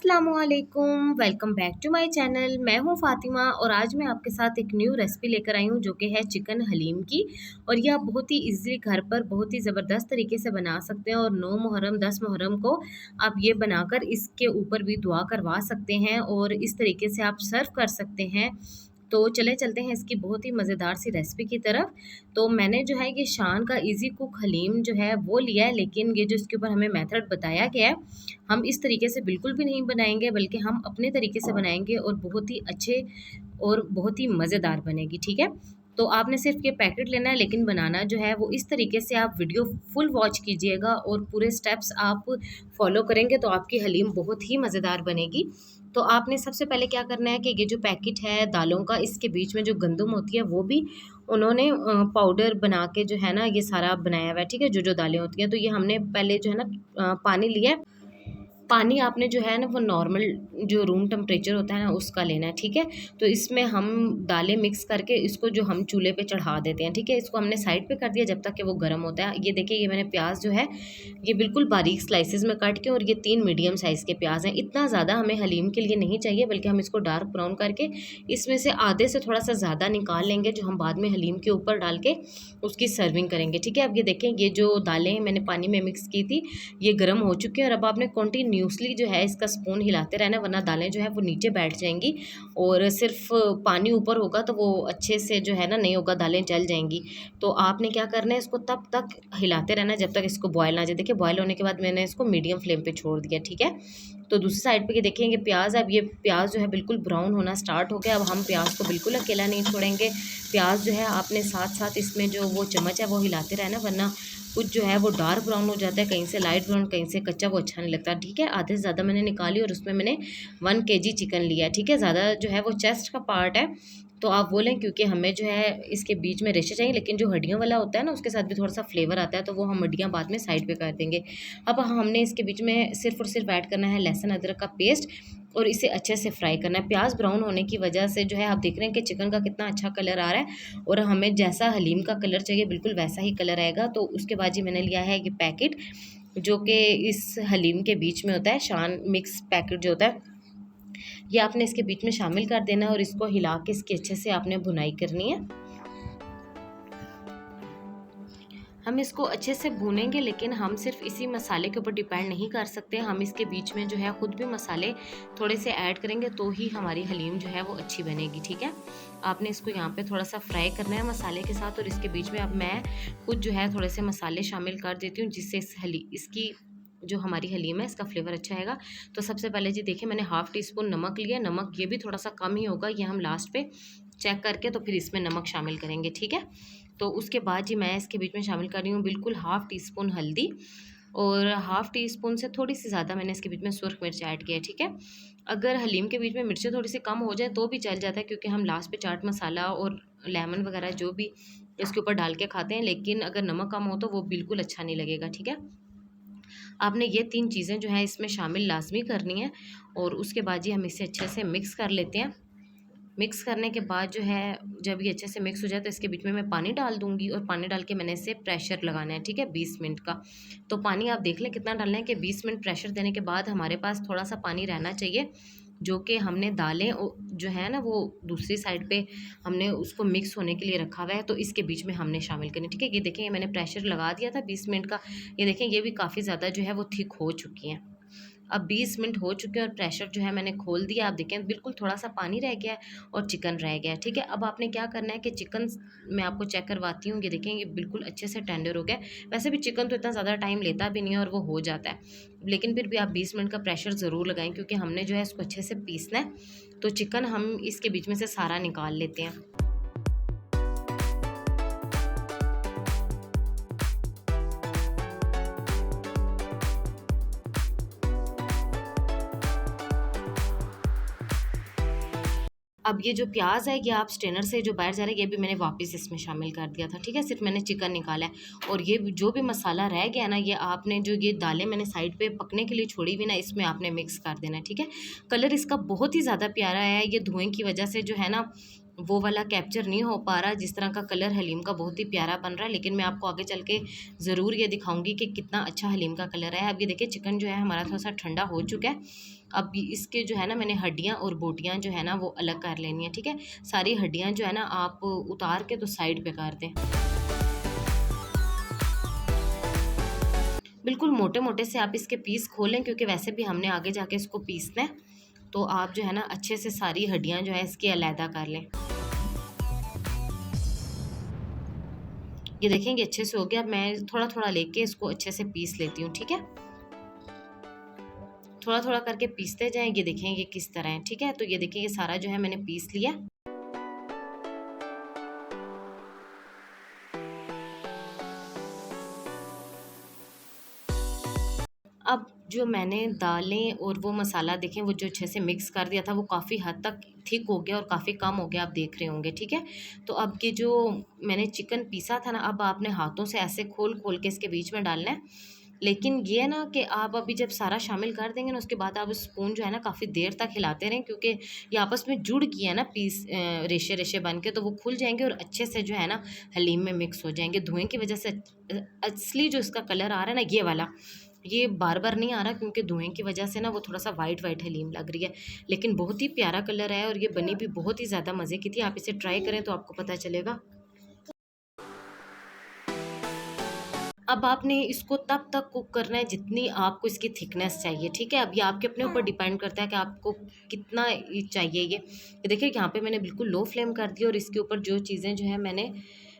अस्सलामुअलैकुम, welcome back to my channel. मैं हूं फातिमा और आज मैं आपके साथ एक न्यू रेसिपी लेकर आई हूं जो कि है चिकन हलीम की। और ये आप बहुत ही इजीली घर पर बहुत ही ज़बरदस्त तरीके से बना सकते हैं और 9 मुहर्रम 10 मुहर्रम को आप ये बनाकर इसके ऊपर भी दुआ करवा सकते हैं और इस तरीके से आप सर्व कर सकते हैं। तो चले चलते हैं इसकी बहुत ही मज़ेदार सी रेसिपी की तरफ। तो मैंने जो है ये शान का इजी कुक हलीम जो है वो लिया है, लेकिन ये जो इसके ऊपर हमें मेथड बताया गया है, हम इस तरीके से बिल्कुल भी नहीं बनाएंगे, बल्कि हम अपने तरीके से बनाएंगे और बहुत ही अच्छे और बहुत ही मज़ेदार बनेगी। ठीक है, तो आपने सिर्फ ये पैकेट लेना है, लेकिन बनाना जो है वो इस तरीके से आप वीडियो फुल वॉच कीजिएगा और पूरे स्टेप्स आप फॉलो करेंगे तो आपकी हलीम बहुत ही मज़ेदार बनेगी। तो आपने सबसे पहले क्या करना है कि ये जो पैकेट है दालों का, इसके बीच में जो गंदम होती है वो भी उन्होंने पाउडर बना के जो है ना ये सारा बनाया हुआ है। ठीक है, जो जो दालें होती हैं, तो ये हमने पहले जो है ना पानी लिया है। पानी आपने जो है ना वो नॉर्मल जो रूम टेम्परेचर होता है ना उसका लेना है। ठीक है, तो इसमें हम दालें मिक्स करके इसको जो हम चूल्हे पे चढ़ा देते हैं। ठीक है, इसको हमने साइड पे कर दिया जब तक कि वो गर्म होता है। ये देखिए, ये मैंने प्याज जो है ये बिल्कुल बारीक स्लाइसेस में काट के, और ये 3 मीडियम साइज़ के प्याज हैं। इतना ज़्यादा हमें हलीम के लिए नहीं चाहिए, बल्कि हम इसको डार्क ब्राउन करके इसमें से आधे से थोड़ा सा ज़्यादा निकाल लेंगे, जो हम बाद में हलीम के ऊपर डाल के उसकी सर्विंग करेंगे। ठीक है, अब ये देखें, ये जो दालें मैंने पानी में मिक्स की थी ये गर्म हो चुकी है, और अब आपने कंटिन्यूसली जो है इसका स्पून हिलाते रहना, वरना दालें जो है वो नीचे बैठ जाएंगी और सिर्फ पानी ऊपर होगा तो वो अच्छे से जो है ना नहीं होगा, दालें जल जाएंगी। तो आपने क्या करना है, इसको तब तक हिलाते रहना जब तक इसको बॉयल ना आ जाए। देखिए, बॉयल होने के बाद मैंने इसको मीडियम फ्लेम पे छोड़ दिया। ठीक है, तो दूसरी साइड पे ये देखेंगे प्याज, अब ये प्याज जो है बिल्कुल ब्राउन होना स्टार्ट हो गया। अब हम प्याज को बिल्कुल अकेला नहीं छोड़ेंगे, प्याज जो है आपने साथ साथ इसमें जो वो चम्मच है वो हिलाते रहना, वरना कुछ जो है वो डार्क ब्राउन हो जाता है, कहीं से लाइट ब्राउन, कहीं से कच्चा, वो अच्छा नहीं लगता। ठीक है, आधे से ज़्यादा मैंने निकाली और उसमें मैंने 1 केजी चिकन लिया है। ठीक है, ज़्यादा जो है वो चेस्ट का पार्ट है तो आप वो लें, क्योंकि हमें जो है इसके बीच में रेशे चाहिए, लेकिन जो हड्डियों वाला होता है ना उसके साथ भी थोड़ा सा फ्लेवर आता है, तो वो हम हड्डियाँ बाद में साइड पे कर देंगे। अब हमने इसके बीच में सिर्फ और सिर्फ ऐड करना है लहसुन अदरक का पेस्ट और इसे अच्छे से फ्राई करना है। प्याज ब्राउन होने की वजह से जो है आप देख रहे हैं कि चिकन का कितना अच्छा कलर आ रहा है, और हमें जैसा हलीम का कलर चाहिए बिल्कुल वैसा ही कलर आएगा। तो उसके बाद जी मैंने लिया है ये पैकेट, जो कि इस हलीम के बीच में होता है, शान मिक्स पैकेट जो होता है, ये आपने इसके बीच में शामिल कर देना है और इसको हिला के इसकी अच्छे से आपने भुनाई करनी है। हम इसको अच्छे से भूनेंगे, लेकिन हम सिर्फ इसी मसाले के ऊपर डिपेंड नहीं कर सकते, हम इसके बीच में जो है ख़ुद भी मसाले थोड़े से ऐड करेंगे तो ही हमारी हलीम जो है वो अच्छी बनेगी। ठीक है, आपने इसको यहाँ पे थोड़ा सा फ्राई करना है मसाले के साथ, और इसके बीच में अब मैं कुछ जो है थोड़े से मसाले शामिल कर देती हूँ, जिससे इसकी जो हमारी हलीम है इसका फ्लेवर अच्छा आएगा। तो सबसे पहले जी देखिए, मैंने हाफ़ टी स्पून नमक लिया। नमक ये भी थोड़ा सा कम ही होगा, ये हम लास्ट पे चेक करके तो फिर इसमें नमक शामिल करेंगे। ठीक है, तो उसके बाद जी मैं इसके बीच में शामिल कर रही हूँ बिल्कुल हाफ़ टी स्पून हल्दी, और हाफ़ टी स्पून से थोड़ी सी ज़्यादा मैंने इसके बीच में सुर्ख मिर्च ऐड किया है। ठीक है, अगर हलीम के बीच में मिर्चें थोड़ी सी कम हो जाए तो भी चल जाता है, क्योंकि हम लास्ट पे चाट मसाला और लेमन वगैरह जो भी इसके ऊपर डाल के खाते हैं, लेकिन अगर नमक कम हो तो वो बिल्कुल अच्छा नहीं लगेगा। ठीक है, आपने ये 3 चीज़ें जो है इसमें शामिल लाजमी करनी है, और उसके बाद जी हम इसे अच्छे से मिक्स कर लेते हैं। मिक्स करने के बाद जो है जब ये अच्छे से मिक्स हो जाए तो इसके बीच में मैं पानी डाल दूँगी, और पानी डाल के मैंने इसे प्रेशर लगाना है। ठीक है, 20 मिनट का। तो पानी आप देख लें कितना डालना है, कि 20 मिनट प्रेशर देने के बाद हमारे पास थोड़ा सा पानी रहना चाहिए, जो कि हमने दालें जो है ना वो दूसरी साइड पे हमने उसको मिक्स होने के लिए रखा हुआ है, तो इसके बीच में हमने शामिल करनी। ठीक है, ये देखें, ये मैंने प्रेशर लगा दिया था 20 मिनट का। ये देखें, ये भी काफ़ी ज़्यादा जो है वो थिक हो चुकी हैं। अब 20 मिनट हो चुके हैं और प्रेशर जो है मैंने खोल दिया। आप देखें बिल्कुल थोड़ा सा पानी रह गया है और चिकन रह गया है। ठीक है, अब आपने क्या करना है कि चिकन मैं आपको चेक करवाती हूँ। ये देखें, ये बिल्कुल अच्छे से टेंडर हो गया है। वैसे भी चिकन तो इतना ज़्यादा टाइम लेता भी नहीं है और वो हो जाता है, लेकिन फिर भी आप 20 मिनट का प्रेशर ज़रूर लगाएं, क्योंकि हमने जो है इसको अच्छे से पीसना है। तो चिकन हम इसके बीच में से सारा निकाल लेते हैं। अब ये जो प्याज़ है ये आप स्ट्रेनर से जो बाहर जा रहा है ये भी मैंने वापस इसमें शामिल कर दिया था। ठीक है, सिर्फ मैंने चिकन निकाला है, और ये जो भी मसाला रह गया ना, ये आपने जो ये दालें मैंने साइड पे पकने के लिए छोड़ी हुई ना, इसमें आपने मिक्स कर देना है। ठीक है, कलर इसका बहुत ही ज़्यादा प्यारा है। ये धुएँ की वजह से जो है ना वो वाला कैप्चर नहीं हो पा रहा जिस तरह का कलर हलीम का बहुत ही प्यारा बन रहा है, लेकिन मैं आपको आगे चल के ज़रूर ये दिखाऊंगी कि कितना अच्छा हलीम का कलर है। अब ये देखिए, चिकन जो है हमारा थोड़ा सा ठंडा हो चुका है, अब इसके जो है ना मैंने हड्डियाँ और बोटियाँ जो है ना वो अलग कर लेनी है, ठीक है। सारी हड्डियाँ जो है ना आप उतार के तो साइड पे कर दें। बिल्कुल मोटे-मोटे से आप इसके पीस खोलें, क्योंकि वैसे भी हमने आगे जाके इसको पीसना है। तो आप जो है ना अच्छे से सारी हड्डियाँ जो है इसकी अलहदा कर लें। ये देखें कि अच्छे से हो गया। अब मैं थोड़ा-थोड़ा लेके इसको अच्छे से पीस लेती हूँ, ठीक है। थोड़ा-थोड़ा करके पीसते जाएँ। ये देखें ये किस तरह है, ठीक है। तो ये देखिए ये सारा जो है मैंने पीस लिया। अब जो मैंने दालें और वो मसाला देखें वो जो अच्छे से मिक्स कर दिया था वो काफ़ी हद तक ठीक हो गया और काफ़ी कम हो गया, आप देख रहे होंगे, ठीक है। तो अब ये जो मैंने चिकन पीसा था ना, अब आपने हाथों से ऐसे खोल-खोल के इसके बीच में डालना है। लेकिन ये है ना कि आप अभी जब सारा शामिल कर देंगे ना, उसके बाद आप स्पून जो है ना काफ़ी देर तक हिलाते रहें, क्योंकि ये आपस में जुड़ गई है ना पीस, रेशे-रेशे बन के, तो वो खुल जाएँगे और अच्छे से जो है ना हलीम में मिक्स हो जाएँगे। धुएँ की वज़ह से असली जो इसका कलर आ रहा है ना ये वाला, ये बार-बार नहीं आ रहा, क्योंकि धुएँ की वज़ह से ना वो थोड़ा-सा वाइट-वाइट हलीम लग रही है। लेकिन बहुत ही प्यारा कलर है और ये बनी भी बहुत ही ज़्यादा मज़े की थी। आप इसे ट्राई करें तो आपको पता चलेगा। अब आपने इसको तब तक कुक करना है जितनी आपको इसकी थिकनेस चाहिए, ठीक है। अब ये आपके अपने ऊपर डिपेंड करता है कि आपको कितना चाहिए ये देखिए यहाँ पे मैंने बिल्कुल लो फ्लेम कर दी और इसके ऊपर जो चीज़ें जो है मैंने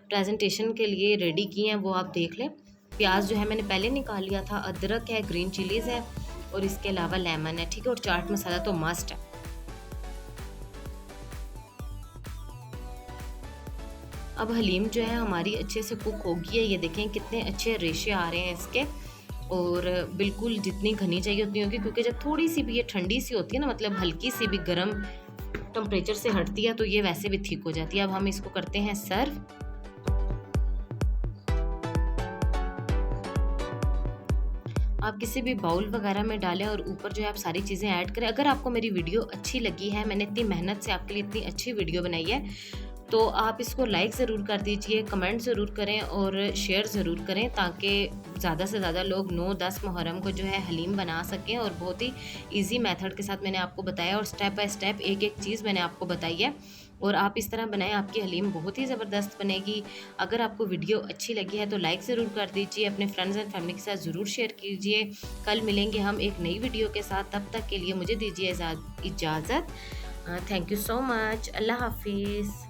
प्रेजेंटेशन के लिए रेडी की हैं वो आप देख लें। प्याज जो है मैंने पहले निकाल लिया था, अदरक है, ग्रीन चिलीज़ है और इसके अलावा लेमन है, ठीक है। और चाट मसाला तो मस्ट है। अब हलीम जो है हमारी अच्छे से कुक हो गई है। ये देखें कितने अच्छे रेशे आ रहे हैं इसके, और बिल्कुल जितनी घनी चाहिए उतनी होगी, क्योंकि जब थोड़ी सी भी ये ठंडी सी होती है ना, मतलब हल्की सी भी गर्म टेम्परेचर से हटती है, तो ये वैसे भी ठीक हो जाती है। अब हम इसको करते हैं सर्व। आप किसी भी बाउल वगैरह में डालें और ऊपर जो है आप सारी चीज़ें ऐड करें। अगर आपको मेरी वीडियो अच्छी लगी है, मैंने इतनी मेहनत से आपके लिए इतनी अच्छी वीडियो बनाई है, तो आप इसको लाइक ज़रूर कर दीजिए, कमेंट ज़रूर करें और शेयर ज़रूर करें, ताकि ज़्यादा से ज़्यादा लोग 9-10 मुहर्रम को जो है हलीम बना सकें। और बहुत ही इजी मेथड के साथ मैंने आपको बताया और स्टेप बाय स्टेप एक-एक चीज़ मैंने आपको बताई है, और आप इस तरह बनाएं, आपकी हलीम बहुत ही ज़बरदस्त बनेगी। अगर आपको वीडियो अच्छी लगी है तो लाइक ज़रूर कर दीजिए, अपने फ्रेंड्स एंड फैमिली के साथ ज़रूर शेयर कीजिए। कल मिलेंगे हम एक नई वीडियो के साथ, तब तक के लिए मुझे दीजिए इजाज़त। Thank you so much. अल्लाह हाफिज़।